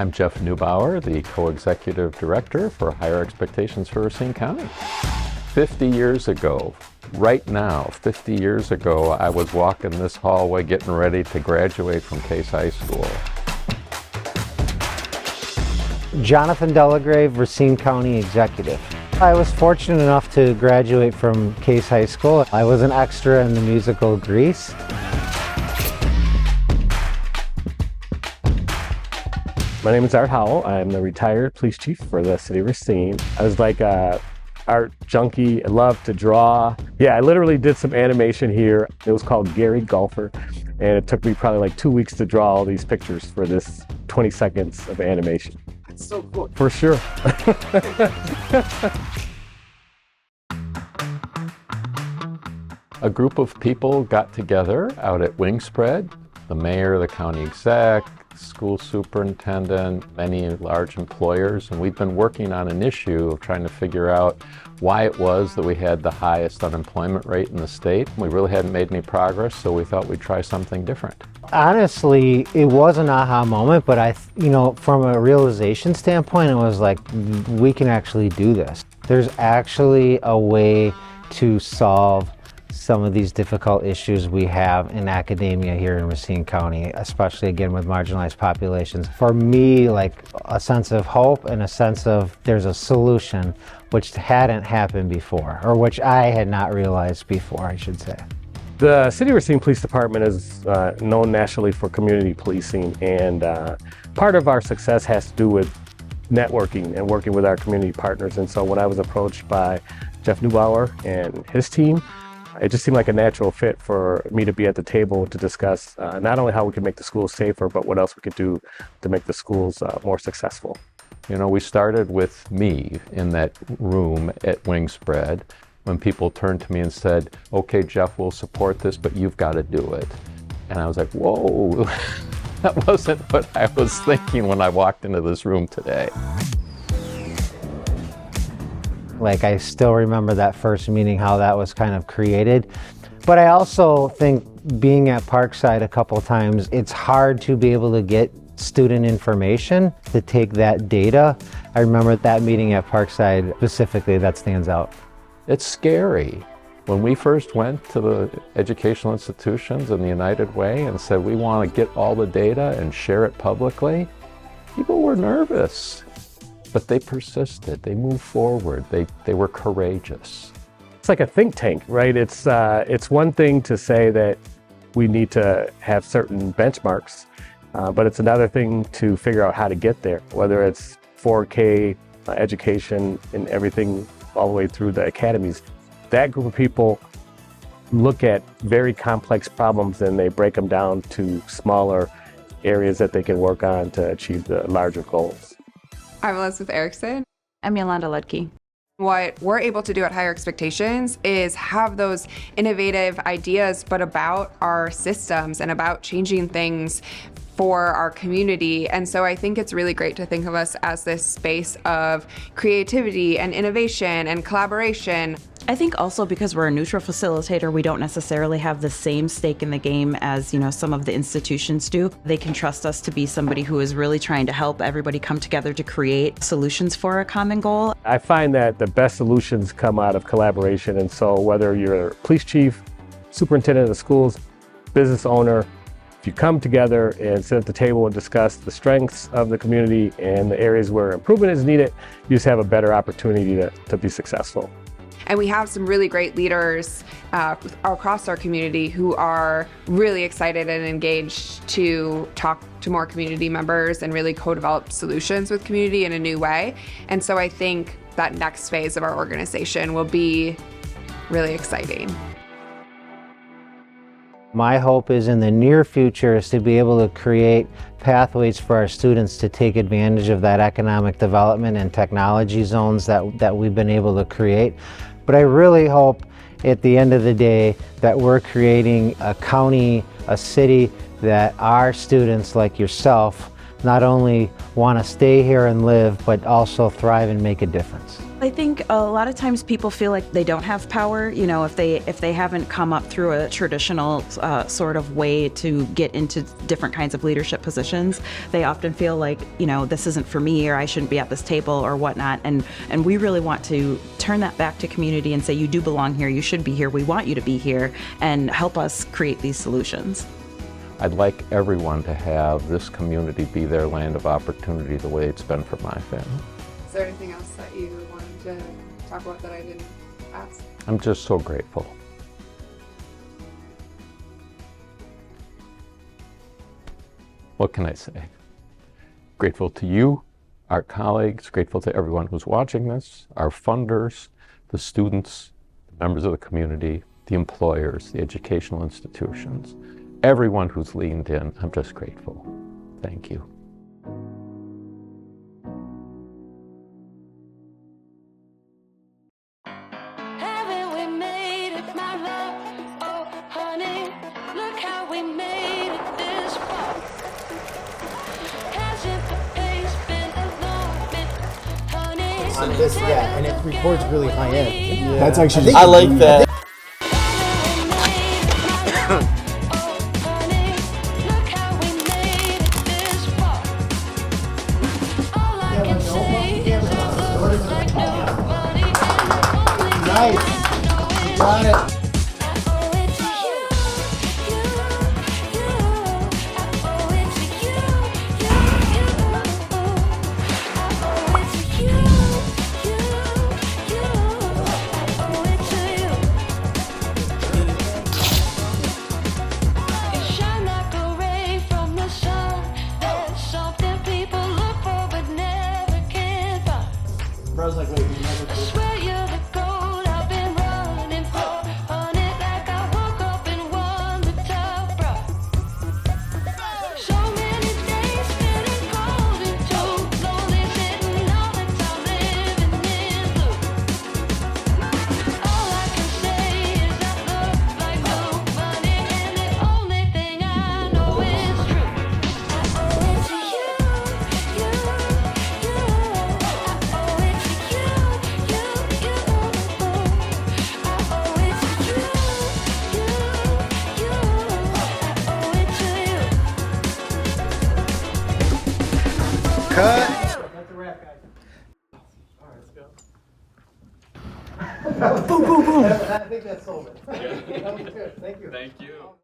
I'm Jeff Neubauer, the co-executive director for Higher Expectations for Racine County. 50 years ago, right now, 50 years ago, I was walking this hallway getting ready to graduate from Case High School. Jonathan Delagrave, Racine County Executive. I was fortunate enough to graduate from Case High School. I was an extra in the musical Grease. My name is Art Howell. I'm the retired police chief for the city of Racine. I was like a art junkie. I loved to draw. Yeah, I literally did some animation here. It was called Gary Golfer, and it took me probably like 2 weeks to draw all these pictures for this 20 seconds of animation. That's so cool. For sure. A group of people got together out at Wingspread. The mayor, the county exec, school superintendent, many large employers, and we've been working on an issue of trying to figure out why it was that we had the highest unemployment rate in the state. We really hadn't made any progress, so we thought we'd try something different. Honestly, it was an aha moment, but from a realization standpoint, it was like, we can actually do this. There's actually a way to solve some of these difficult issues we have in academia here in Racine County, especially again with marginalized populations. For me, like a sense of hope and a sense of there's a solution which hadn't happened before, or which I had not realized before, I should say. The City of Racine Police Department is known nationally for community policing, and part of our success has to do with networking and working with our community partners. And so when I was approached by Jeff Neubauer and his team, it just seemed like a natural fit for me to be at the table to discuss not only how we could make the schools safer, but what else we could do to make the schools more successful. You know, we started with me in that room at Wingspread when people turned to me and said, okay, Jeff, we'll support this, but you've got to do it. And I was like, whoa, that wasn't what I was thinking when I walked into this room today. Like, I still remember that first meeting, how that was kind of created. But I also think being at Parkside a couple times, it's hard to be able to get student information to take that data. I remember that meeting at Parkside specifically, that stands out. It's scary. When we first went to the educational institutions in the United Way and said we want to get all the data and share it publicly, people were nervous. But they persisted, they moved forward, they were courageous. It's like a think tank, right? It's one thing to say that we need to have certain benchmarks, but it's another thing to figure out how to get there, whether it's 4K education and everything all the way through the academies. That group of people look at very complex problems and they break them down to smaller areas that they can work on to achieve the larger goals. I'm Elizabeth Erickson. I'm Yolanda Ludke. What we're able to do at Higher Expectations is have those innovative ideas, but about our systems and about changing things for our community. And so I think it's really great to think of us as this space of creativity and innovation and collaboration. I think also because we're a neutral facilitator, we don't necessarily have the same stake in the game as, some of the institutions do. They can trust us to be somebody who is really trying to help everybody come together to create solutions for a common goal. I find that the best solutions come out of collaboration. And so whether you're a police chief, superintendent of the schools, business owner, if you come together and sit at the table and discuss the strengths of the community and the areas where improvement is needed, you just have a better opportunity to be successful. And we have some really great leaders across our community who are really excited and engaged to talk to more community members and really co-develop solutions with community in a new way. And so I think that next phase of our organization will be really exciting. My hope is in the near future is to be able to create pathways for our students to take advantage of that economic development and technology zones that we've been able to create. But I really hope at the end of the day that we're creating a county, a city that our students like yourself not only want to stay here and live, but also thrive and make a difference. I think a lot of times people feel like they don't have power, you know, if they haven't come up through a traditional sort of way to get into different kinds of leadership positions. They often feel like, you know, this isn't for me, or I shouldn't be at this table or whatnot. And we really want to turn that back to community and say, you do belong here, you should be here, we want you to be here, and help us create these solutions. I'd like everyone to have this community be their land of opportunity the way it's been for my family. Is there anything else that you wanted to talk about that I didn't ask? I'm just so grateful. What can I say? Grateful to you, our colleagues, grateful to everyone who's watching this, our funders, the students, the members of the community, the employers, the educational institutions, everyone who's leaned in. I'm just grateful. Thank you. This, yeah, and it records really high end. Yeah. That's actually. I like that. Nice. You got it. I was like, wait, you never did. Swear you're the gold I've been running for. On it like I woke up and won the top, bro. So many days spinning cold and too lonely, sitting all the time living in blue. All I can say is I look like nobody, and the only thing I know is true. I owe it to you, you, you. I owe it to you. Cut. That's a wrap, guys. All right, let's go. Boom, boom, boom. I think that sold it. That was good. Thank you. Thank you.